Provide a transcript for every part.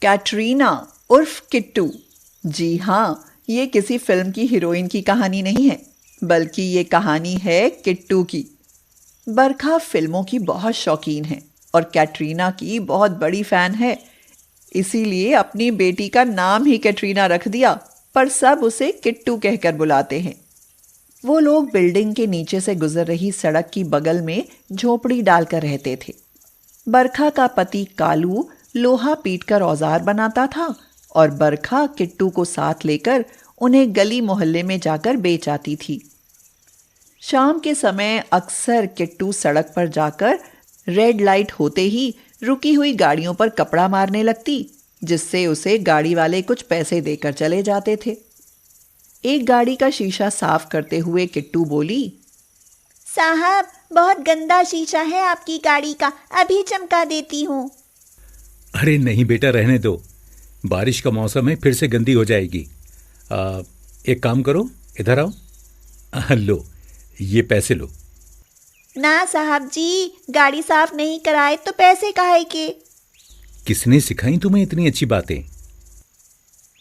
कैटरीना उर्फ किट्टू। जी हाँ, ये किसी फिल्म की हीरोइन की कहानी नहीं है, बल्कि ये कहानी है किट्टू की। बरखा फिल्मों की बहुत शौकीन है और कैटरीना की बहुत बड़ी फैन है। इसीलिए अपनी बेटी का नाम ही कैटरीना रख दिया, पर सब उसे किट्टू कहकर बुलाते हैं। वो लोग बिल्डिंग के नीचे से गुजर रही सड़क की बगल में झोपड़ी डालकर रहते थे। बरखा का पति कालू लोहा पीटकर औजार बनाता था और बरखा किट्टू को साथ लेकर उन्हें गली मोहल्ले में जाकर बेच आती थी। शाम के समय अक्सर किट्टू सड़क पर जाकर रेड लाइट होते ही रुकी हुई गाड़ियों पर कपड़ा मारने लगती, जिससे उसे गाड़ी वाले कुछ पैसे देकर चले जाते थे। एक गाड़ी का शीशा साफ करते हुए किट्टू बोली, साहब, बहुत गंदा शीशा है आपकी गाड़ी का, अभी चमका देती हूँ। अरे नहीं बेटा, रहने दो, बारिश का मौसम है, फिर से गंदी हो जाएगी। एक काम करो, इधर आओ। लो, ये पैसे लो। ना साहब जी, गाड़ी साफ नहीं कराए तो पैसे काहे के? किसने सिखाई तुम्हें इतनी अच्छी बातें?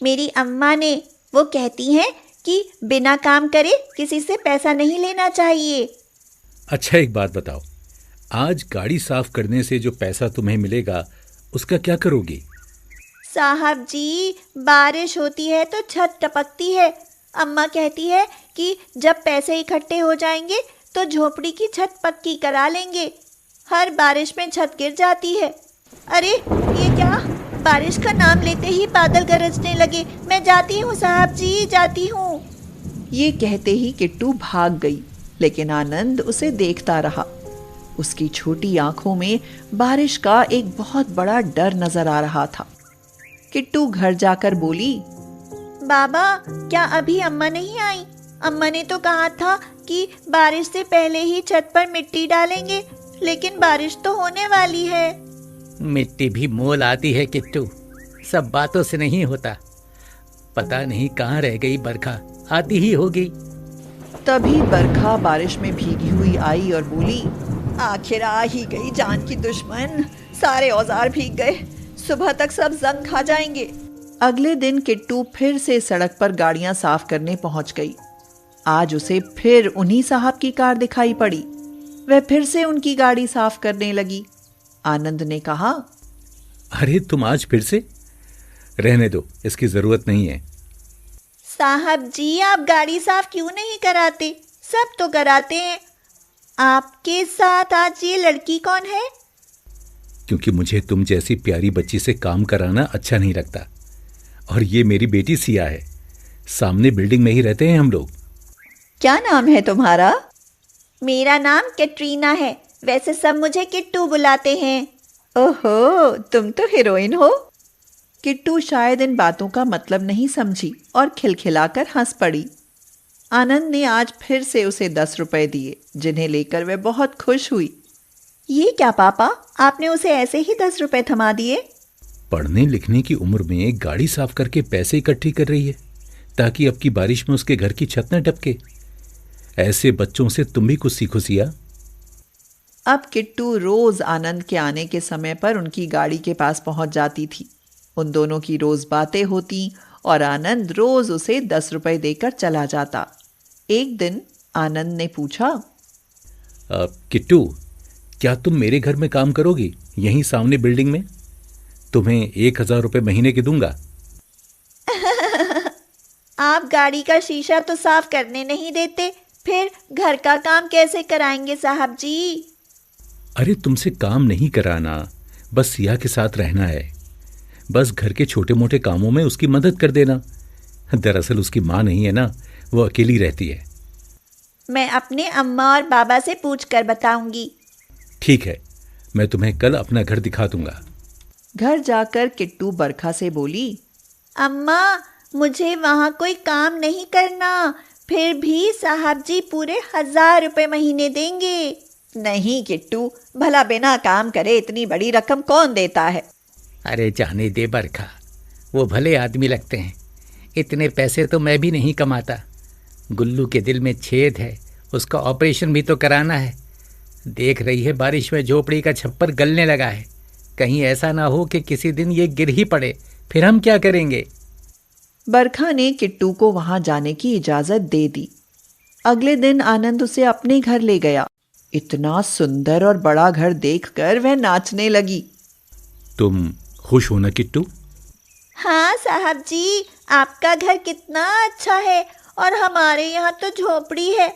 मेरी अम्मा ने। वो कहती हैं कि बिना काम करे किसी से पैसा नहीं लेना चाहिए। अच्छा, एक बात बताओ, आज गाड़ी साफ करने से जो पैसा तुम्हें मिलेगा उसका क्या करोगी? साहब जी, बारिश होती है तो छत टपकती है। अम्मा कहती है कि जब पैसे इकट्ठे हो जाएंगे तो झोपड़ी की छत पक्की करा लेंगे। हर बारिश में छत गिर जाती है। अरे ये क्या, बारिश का नाम लेते ही बादल गरजने लगे। मैं जाती हूँ साहब जी, जाती हूँ। ये कहते ही किट्टू भाग गई, लेकिन आनंद उसे देखता रहा। उसकी छोटी आंखों में बारिश का एक बहुत बड़ा डर नजर आ रहा था। किट्टू घर जाकर बोली, बाबा, क्या अभी अम्मा नहीं आई? अम्मा ने तो कहा था कि बारिश से पहले ही छत पर मिट्टी डालेंगे, लेकिन बारिश तो होने वाली है। मिट्टी भी मोल आती है किट्टू, सब बातों से नहीं होता। पता नहीं कहाँ रह गई बरखा, आती ही होगी। तभी बरखा बारिश में भीगी हुई आई और बोली, आखिर आ ही गई जान की दुश्मन, सारे औजार भीग गए, सुबह तक सब जंग खा जाएंगे। अगले दिन किट्टू फिर से सड़क पर गाड़ियां साफ करने पहुंच गई। आज उसे फिर उन्हीं साहब की कार दिखाई पड़ी। वह फिर से उनकी गाड़ी साफ करने लगी। आनंद ने कहा, अरे तुम आज फिर से? रहने दो, इसकी जरूरत नहीं है। साहब जी, आप गाड़ी साफ क्यों नहीं कराते? सब तो कराते हैं। आपके साथ आज ये लड़की कौन है? क्योंकि मुझे तुम जैसी प्यारी बच्ची से काम कराना अच्छा नहीं लगता। और ये मेरी बेटी सिया है, सामने बिल्डिंग में ही रहते हैं हम लोग। क्या नाम है तुम्हारा? मेरा नाम कैटरीना है, वैसे सब मुझे किट्टू बुलाते हैं। ओहो, तुम तो हीरोइन हो। किट्टू शायद इन बातों का मतलब नहीं समझी और खिलखिलाकर हंस पड़ी। आनंद ने आज फिर से उसे 10 रुपए दिए, जिन्हें लेकर वह बहुत खुश हुई। ये क्या पापा, आपने उसे ऐसे ही 10 रुपए थमा दिए? पढ़ने लिखने की उम्र में गाड़ी साफ करके पैसे इकट्ठी कर रही है, ताकि अब की बारिश में उसके घर की छत न टपके। ऐसे बच्चों से तुम भी कुछ सीखो सिया। अब किट्टू रोज आनंद के आने के समय पर उनकी गाड़ी के पास पहुंच जाती थी। उन दोनों की रोज बातें होती और आनंद रोज उसे 10 रुपए देकर चला जाता। एक दिन आनंद ने पूछा, किट्टू, क्या तुम मेरे घर में काम करोगी, यहीं सामने बिल्डिंग में? तुम्हें 1000 रुपए महीने के दूंगा। आप गाड़ी का शीशा तो साफ करने नहीं देते, फिर घर का काम कैसे कराएंगे साहब जी? अरे तुमसे काम नहीं कराना, बस सिया के साथ रहना है। बस घर के छोटे मोटे कामों में उसकी मदद कर देना। दरअसल उसकी माँ नहीं है ना, वो अकेली रहती है। मैं अपने अम्मा और बाबा से पूछकर बताऊंगी। ठीक है, मैं तुम्हें कल अपना घर दिखा दूंगा। घर जाकर किट्टू बरखा से बोली, अम्मा, मुझे वहाँ कोई काम नहीं करना, फिर भी साहब जी पूरे 1000 रुपए महीने देंगे। नहीं किट्टू, भला बिना काम करे इतनी बड़ी रकम कौन देता है? अरे जाने दे बरखा, वो भले आदमी लगते हैं, इतने पैसे तो मैं भी नहीं कमाता। गुल्लू के दिल में छेद है, उसका ऑपरेशन भी तो कराना है। देख रही है बारिश में झोपड़ी का छप्पर गलने लगा है, कहीं ऐसा ना हो कि किसी दिन ये गिर ही पड़े, फिर हम क्या करेंगे? बरखा ने किट्टू को वहां जाने की इजाजत दे दी। अगले दिन आनंद उसे अपने घर ले गया। इतना सुंदर और बड़ा घर देखकर वह नाचने लगी। तुम खुश हो ना किट्टू? हाँ साहब जी, आपका घर कितना अच्छा है और हमारे यहाँ तो झोपड़ी है।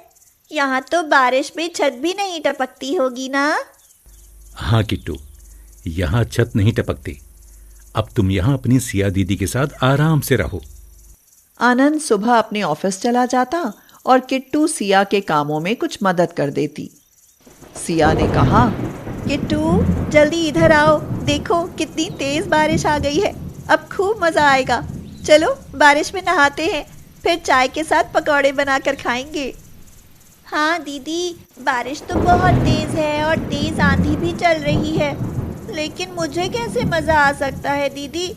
यहाँ तो बारिश में छत भी नहीं टपकती होगी ना? हाँ किट्टू, यहाँ छत नहीं टपकती। अब तुम यहाँ अपनी सिया दीदी के साथ आराम से रहो। आनंद सुबह अपने ऑफिस चला जाता और किट्टू सिया के कामों में कुछ मदद कर देती। सिया ने कहा, किट्टू जल्दी इधर आओ, देखो कितनी तेज बारिश आ गई है। अब खूब मजा आएगा। चलो बारिश में नहाते हैं, फिर चाय के साथ पकौड़े बनाकर खाएंगे। हाँ दीदी, बारिश तो बहुत तेज है और तेज आंधी भी चल रही है, लेकिन मुझे कैसे मजा आ सकता है दीदी?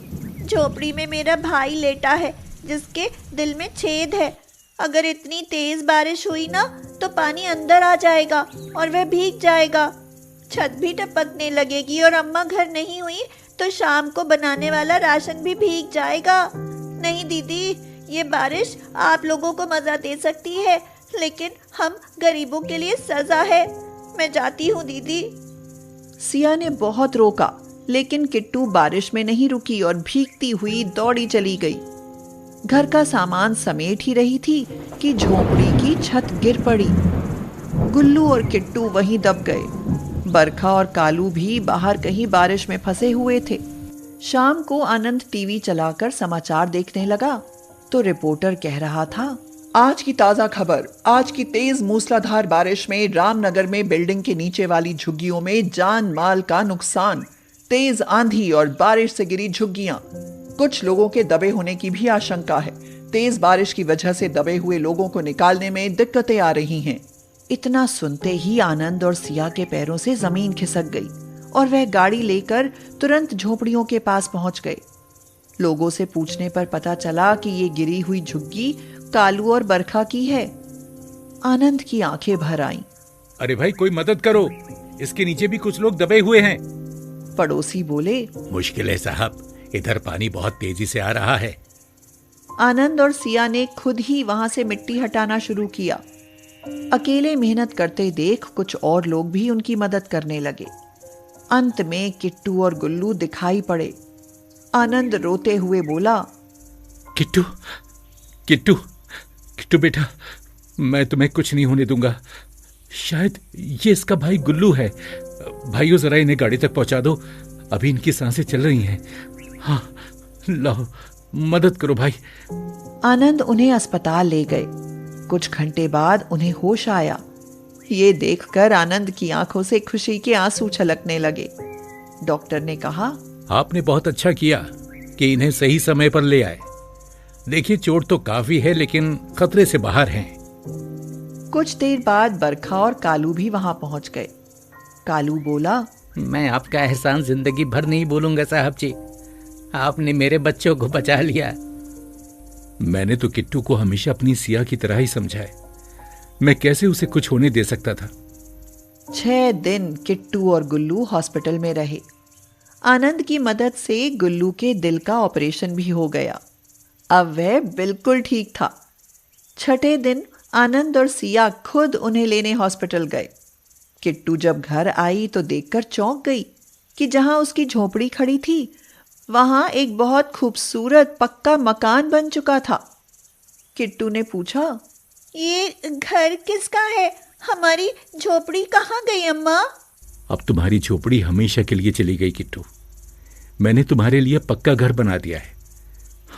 झोपड़ी में मेरा भाई लेटा है जिसके दिल में छेद है। अगर इतनी तेज बारिश हुई ना तो पानी अंदर आ जाएगा और वह भीग जाएगा। छत भी टपकने लगेगी और अम्मा घर नहीं हुई तो शाम को बनाने वाला राशन भी भीग जाएगा। नहीं दीदी, ये बारिश आप लोगों को मजा दे सकती है, लेकिन हम गरीबों के लिए सजा है। मैं जाती हूँ दीदी। सिया ने बहुत रोका, लेकिन किट्टू बारिश में नहीं रुकी और भीगती हुई दौड़ी चली गई। घर का सामान समेट ही रही थी कि झोपड़ी की छत गिर पड़ी। गुल्लू और किट्टू वहीं दब गए। बरखा और कालू भी बाहर कहीं बारिश में फंसे हुए थे। शाम को आनंद टीवी चलाकर समाचार देखने लगा तो रिपोर्टर कह रहा था, आज की ताजा खबर, आज की तेज मूसलाधार बारिश में रामनगर में बिल्डिंग के नीचे वाली झुग्गियों में जान माल का नुकसान। तेज आंधी और बारिश से गिरी झुग्गियां, कुछ लोगों के दबे होने की भी आशंका है। तेज बारिश की वजह से दबे हुए लोगों को निकालने में दिक्कतें आ रही हैं। इतना सुनते ही आनंद और सिया के पैरों से जमीन खिसक गई और वह गाड़ी लेकर तुरंत झोपड़ियों के पास पहुंच गए। लोगों से पूछने पर पता चला कि ये गिरी हुई झुग्गी कालू और बरखा की है। आनंद की आंखें भर आईं। अरे भाई, कोई मदद करो, इसके नीचे भी कुछ लोग दबे हुए हैं। पड़ोसी बोले, मुश्किल है साहब, इधर पानी बहुत तेजी से आ रहा है। आनंद और सिया ने खुद ही वहां से मिट्टी हटाना शुरू किया। अकेले मेहनत करते देख कुछ और लोग भी उनकी मदद करने लगे। अंत में किट्टू और गुल्लू दिखाई पड़े। आनंद रोते हुए बोला, किट्टू किट्टू किट्टू बेटा, मैं तुम्हें कुछ नहीं होने दूंगा। शायद ये इसका भाई गुल्लू है। भाइयों, जरा इन्हें गाड़ी तक पहुंचा दो, अभी इनकी सांसें चल रही हैं। हाँ, लाओ, मदद करो भाई। आनंद उन्हें अस्पताल ले गए। कुछ घंटे बाद उन्हें होश आया। ये देखकर आनंद की आंखों से खुशी के आंसू छलकने लगे। डॉक्टर ने कहा, आपने बहुत अच्छा किया कि इन्हें सही समय पर ले आए। देखिए, चोट तो काफी है लेकिन खतरे से बाहर हैं। कुछ देर बाद बरखा और कालू भी वहां पहुंच गए। कालू बोला, मैं आपका एहसान जिंदगी भर नहीं भूलूंगा साहब जी, आपने मेरे बच्चों को बचा लिया। मैंने तो किट्टू को हमेशा अपनी सिया की तरह ही समझा है। मैं कैसे उसे कुछ होने दे सकता था। 6 दिन किट्टू और गुल्लू हॉस्पिटल में रहे। आनंद की मदद से गुल्लू के दिल का ऑपरेशन भी हो गया। अब वह बिल्कुल ठीक था। 6ठे दिन आनंद और सिया खुद उन्हें लेने हॉस्पिटल गए। किट्टू जब घर आई तो देखकर चौंक गई कि जहां उसकी झोपड़ी खड़ी थी वहां एक बहुत खूबसूरत पक्का मकान बन चुका था। किट्टू ने पूछा, ये घर किसका है? हमारी झोपड़ी कहाँ गई अम्मा? अब तुम्हारी झोपड़ी हमेशा के लिए चली गई किट्टू। मैंने तुम्हारे लिए पक्का घर बना दिया है।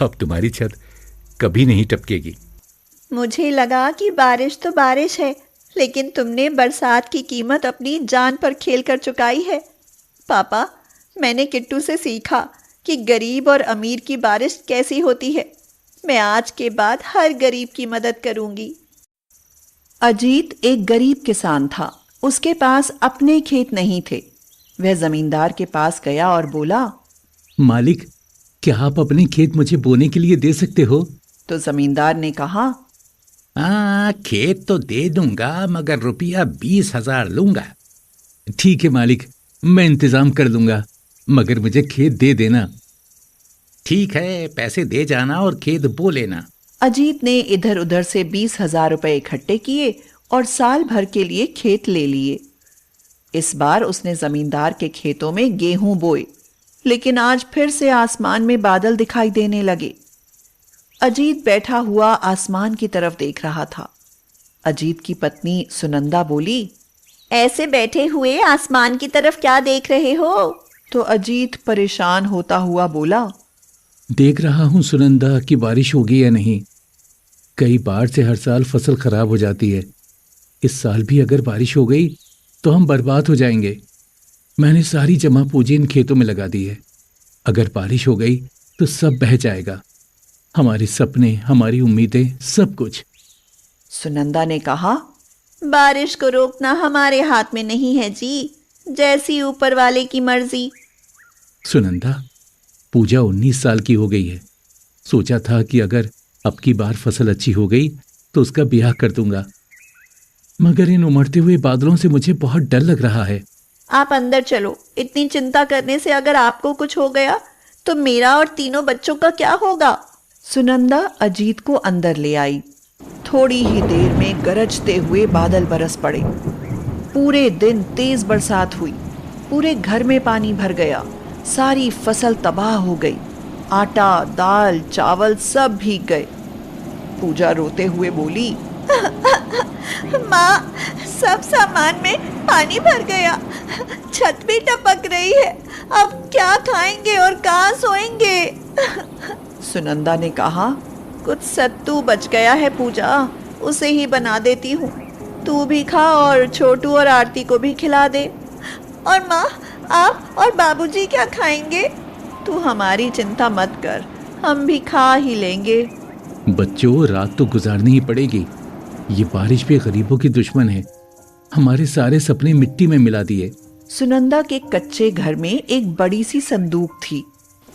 अब तुम्हारी छत कभी नहीं टपकेगी। मुझे लगा कि बारिश तो बारिश है, लेकिन तुमने बरसात की कीमत अपनी जान पर खेल कर चुकाई है। पापा, मैंने किट्टू से सीखा कि गरीब और अमीर की बारिश कैसी होती है। मैं आज के बाद हर गरीब की मदद करूंगी। अजीत एक गरीब किसान था। उसके पास अपने खेत नहीं थे। वह जमींदार के पास गया और बोला, मालिक, क्या आप अपने खेत मुझे बोने के लिए दे सकते हो? तो जमींदार ने कहा, खेत तो दे दूंगा, मगर रुपया 20,000 लूंगा। ठीक है मालिक, मैं इंतजाम कर दूंगा। मगर मुझे खेत दे देना। ठीक है, पैसे दे जाना और खेत बो लेना। अजीत ने इधर उधर से 20,000 रुपए इकट्ठे किए और साल भर के लिए खेत ले लिए। इस बार उसने जमींदार के खेतों में गेहूं बोए, लेकिन आज फिर से आसमान में बादल दिखाई देने लगे। अजीत बैठा हुआ आसमान की तरफ देख रहा था। अजीत की पत्नी सुनंदा बोली, ऐसे बैठे हुए आसमान की तरफ क्या देख रहे हो? तो अजीत परेशान होता हुआ बोला, देख रहा हूं सुनंदा कि बारिश होगी या नहीं। कई बार से हर साल फसल खराब हो जाती है। इस साल भी अगर बारिश हो गई तो हम बर्बाद हो जाएंगे। मैंने सारी जमा पूंजी इन खेतों में लगा दी है। अगर बारिश हो गई तो सब बह जाएगा, हमारे सपने, हमारी उम्मीदें, सब कुछ। सुनंदा ने कहा, बारिश को रोकना हमारे हाथ में नहीं है जी, जैसी ऊपर वाले की मर्जी। सुनंदा, पूजा 19 साल की हो गई है। सोचा था कि अगर अब की बार फसल अच्छी हो गई तो उसका ब्याह कर दूंगा, मगर इन उमड़ते हुए बादलों से मुझे बहुत डर लग रहा है। आप अंदर चलो। इतनी चिंता करने से अगर आपको कुछ हो गया तो मेरा और तीनों बच्चों का क्या होगा? सुनंदा अजीत को अंदर ले आई। थोड़ी ही देर में गरजते हुए बादल बरस पड़े। पूरे दिन तेज बरसात हुई। पूरे घर में पानी भर गया। सारी फसल तबाह हो गई। आटा, दाल, चावल सब भीग गए। पूजा रोते हुए बोली, माँ, सब सामान में पानी भर गया, छत भी टपक रही है, अब क्या खाएंगे और कहाँ सोएंगे? सुनंदा ने कहा, कुछ सत्तू बच गया है पूजा, उसे ही बना देती हूँ। तू भी खा और छोटू और आरती को भी खिला दे। और माँ, आप और बाबूजी क्या खाएंगे? तू हमारी चिंता मत कर, हम भी खा ही लेंगे। बच्चों, रात तो गुजारनी ही पड़ेगी। ये बारिश भी गरीबों की दुश्मन है। हमारे सारे सपने मिट्टी में मिला दिए। सुनंदा के कच्चे घर में एक बड़ी सी संदूक थी।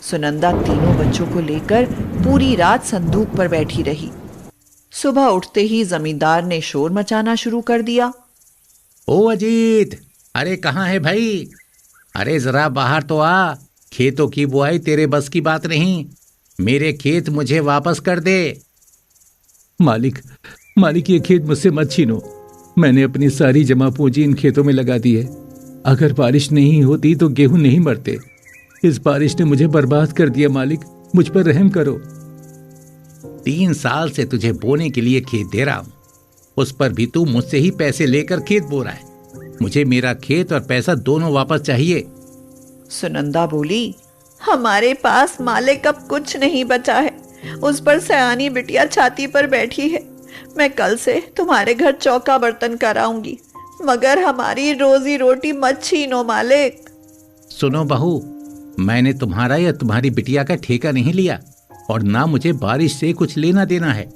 सुनंदा तीनों बच्चों को लेकर पूरी रात संदूक पर बैठी रही। सुबह उठते ही जमींदार ने शोर मचाना शुरू कर दिया। ओ अजीत, अरे कहाँ है भाई? अरे जरा बाहर तो आ। खेतों की बुआई तेरे बस की बात नहीं। मेरे खेत मुझे वापस कर दे। मालिक, ये खेत मुझसे मत छीनो। मैंने अपनी सारी जमा पूंजी इन खेतों में लगा दी है। अगर बारिश नहीं होती तो गेहूं नहीं मरते। इस बारिश ने मुझे बर्बाद कर दिया। मालिक, मुझ पर रहम करो। 3 साल से तुझे बोने के लिए खेत दे रहा हूं, उस पर भी तू मुझसे ही पैसे लेकर खेत बो रहा है। मुझे मेरा खेत और पैसा दोनों वापस चाहिए। सुनंदा बोली, हमारे पास मालिक अब कुछ नहीं बचा है। उस पर सयानी बिटिया छाती पर बैठी है। मैं कल से तुम्हारे घर चौका बर्तन कराऊंगी, मगर हमारी रोजी रोटी मत छीनो मालिक। सुनो बहू, मैंने तुम्हारा या तुम्हारी बिटिया का ठेका नहीं लिया और ना मुझे बारिश से कुछ लेना देना है।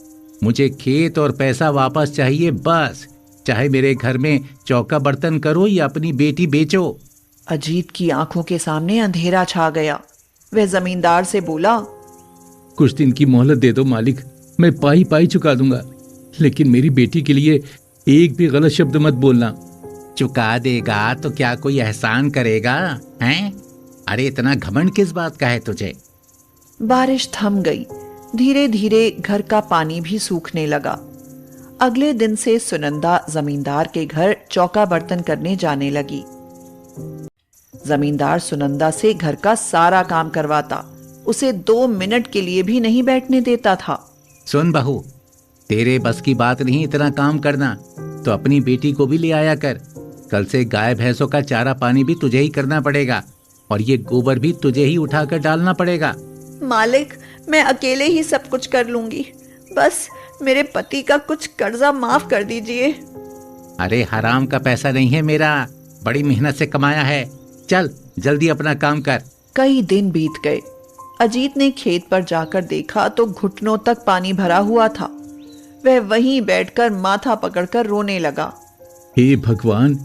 मुझे खेत और पैसा वापस चाहिए बस। चाहे मेरे घर में चौका बर्तन करो या अपनी बेटी बेचो। अजीत की आंखों के सामने अंधेरा छा गया। वह जमींदार से बोला, कुछ दिन की मोहलत दे दो मालिक, मैं पाई पाई चुका दूंगा, लेकिन मेरी बेटी के लिए एक भी गलत शब्द मत बोलना। चुका देगा तो क्या कोई एहसान करेगा हैं? अरे इतना घमंड किस बात का है तुझे? बारिश थम गई। धीरे धीरे घर का पानी भी सूखने लगा। अगले दिन से सुनंदा जमींदार के घर चौका बर्तन करने जाने लगी। जमींदार सुनंदा से घर का सारा काम करवाता। उसे 2 मिनट के लिए भी नहीं बैठने देता था। सुन बहू, तेरे बस की बात नहीं इतना काम करना, तो अपनी बेटी को भी ले आया कर। कल से गाय भैंसों का चारा पानी भी तुझे ही करना पड़ेगा और ये गोबर भी तुझे ही उठाकर डालना पड़ेगा। मालिक, मैं अकेले ही सब कुछ कर लूंगी, बस मेरे पति का कुछ कर्जा माफ कर दीजिए। अरे हराम का पैसा नहीं है मेरा, बड़ी मेहनत से कमाया है। चल जल्दी अपना काम कर। कई दिन बीत गए। अजीत ने खेत पर जाकर देखा तो घुटनों तक पानी भरा हुआ था। वह वहीं बैठकर माथा पकड़कर रोने लगा। हे भगवान,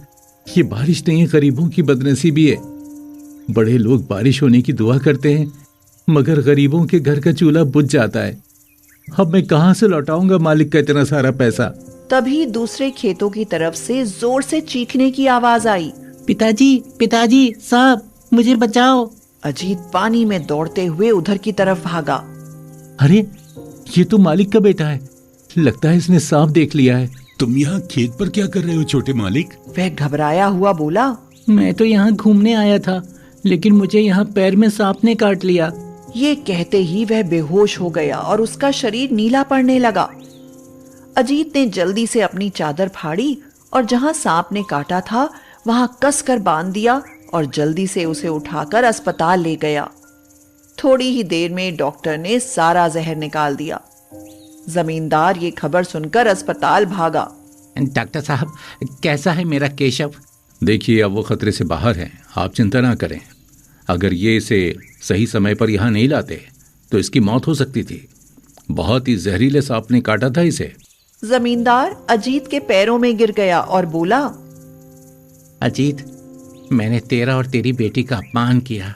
ये बारिश नहीं, गरीबों की बदनसीबी है। बड़े लोग बारिश होने की दुआ करते हैं, मगर गरीबों के घर का चूल्हा बुझ जाता है। अब मैं कहां से लौटाऊंगा मालिक का इतना सारा पैसा? तभी दूसरे खेतों की तरफ से जोर से चीखने की आवाज आई। पिताजी, पिताजी साहब, मुझे बचाओ। अजीत पानी में दौड़ते हुए उधर की तरफ भागा। अरे ये तो मालिक का बेटा है, लगता है इसने सांप देख लिया है। तुम यहाँ खेत पर क्या कर रहे हो छोटे मालिक? वह घबराया हुआ बोला। मैं तो यहाँ घूमने आया था, लेकिन मुझे यहाँ पैर में सांप ने काट लिया। ये कहते ही वह बेहोश हो गया और उसका शरीर नीला पड़ने लगा। अजीत ने जल्दी से अपनी चादर फाड़ी और जहां सांप ने काटा था वहां कसकर बांध दिया और जल्दी से उसे उठाकर अस्पताल ले गया। थोड़ी ही देर में डॉक्टर ने सारा जहर निकाल दिया। जमींदार ये खबर सुनकर अस्पताल भागा। डॉक्टर साहब, कैसा है मेरा केशव? देखिए, अब वो खतरे से बाहर है, आप चिंता ना करें। अगर ये इसे सही समय पर यहाँ नहीं लाते तो इसकी मौत हो सकती थी। बहुत ही जहरीले सांप ने काटा था इसे। जमींदार अजीत के पैरों में गिर गया और बोला, अजीत, मैंने तेरा और तेरी बेटी का अपमान किया,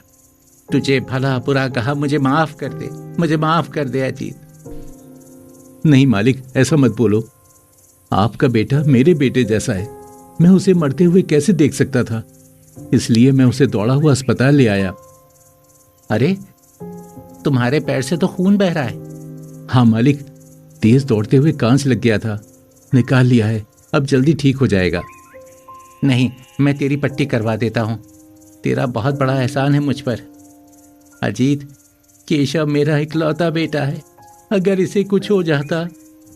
तुझे भला बुरा कहा, मुझे माफ कर दे, मुझे माफ कर दे अजीत। नहीं मालिक, ऐसा मत बोलो। आपका बेटा मेरे बेटे जैसा है, मैं उसे मरते हुए कैसे देख सकता था, इसलिए मैं उसे दौड़ा हुआ अस्पताल ले आया। अरे, तुम्हारे पैर से तो खून बह रहा है। हाँ मालिक, तेज दौड़ते हुए कांच लग गया था, निकाल लिया है, अब जल्दी ठीक हो जाएगा। नहीं, मैं तेरी पट्टी करवा देता हूँ, तेरा बहुत बड़ा एहसान है मुझ पर। अजीत, केशव मेरा इकलौता बेटा है, अगर इसे कुछ हो जाता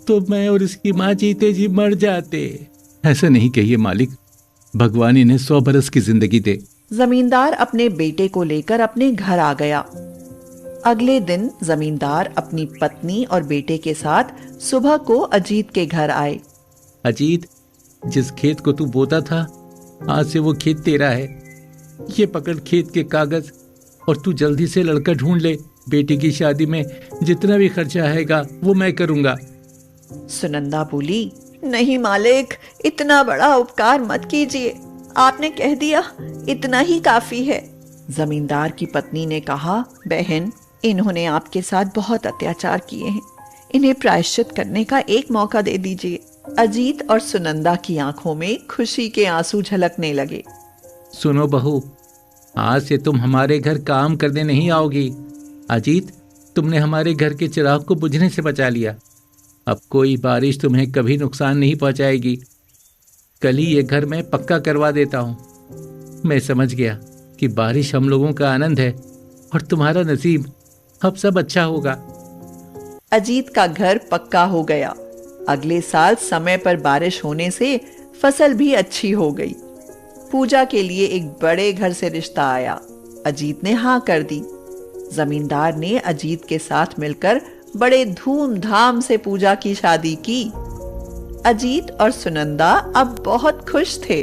तो मैं और इसकी माँ जीते जी मर जाते। ऐसा नहीं कहिए मालिक, भगवान इन्हें 100 बरस की जिंदगी दे। जमींदार अपने बेटे को लेकर अपने घर आ गया। अगले दिन जमींदार अपनी पत्नी और बेटे के साथ सुबह को अजीत के घर आए। अजीत, जिस खेत को तू बोता था, आज से वो खेत तेरा है। ये पकड़ खेत के कागज और तू जल्दी से लड़का ढूंढ ले। बेटी की शादी में जितना भी खर्चा आएगा वो मैं करूंगा। सुनंदा बोली, नहीं मालिक, इतना बड़ा उपकार मत कीजिए, आपने कह दिया इतना ही काफी है। जमींदार की पत्नी ने कहा, बहन, इन्होंने आपके साथ बहुत अत्याचार किए हैं, इन्हें प्रायश्चित करने का एक मौका दे दीजिए। अजीत और सुनंदा की आंखों में खुशी के आंसू झलकने लगे। सुनो बहू, आज से तुम हमारे घर काम करने नहीं आओगी। अजीत, तुमने हमारे घर के चिराग को बुझने से बचा लिया, अब कोई बारिश तुम्हें कभी नुकसान नहीं पहुंचाएगी। कल ही ये घर मैं पक्का करवा देता हूँ। मैं समझ गया कि बारिश हम लोगों का आनंद है और तुम्हारा नसीब, अब सब अच्छा होगा। अजीत का घर पक्का हो गया। अगले साल समय पर बारिश होने से फसल भी अच्छी हो गई। पूजा के लिए एक बड़े घर से रिश्ता आया। अजीत ने हाँ कर दी। जमींदार ने अजीत के साथ मिलकर बड़े धूमधाम से पूजा की शादी की। अजीत और सुनंदा अब बहुत खुश थे।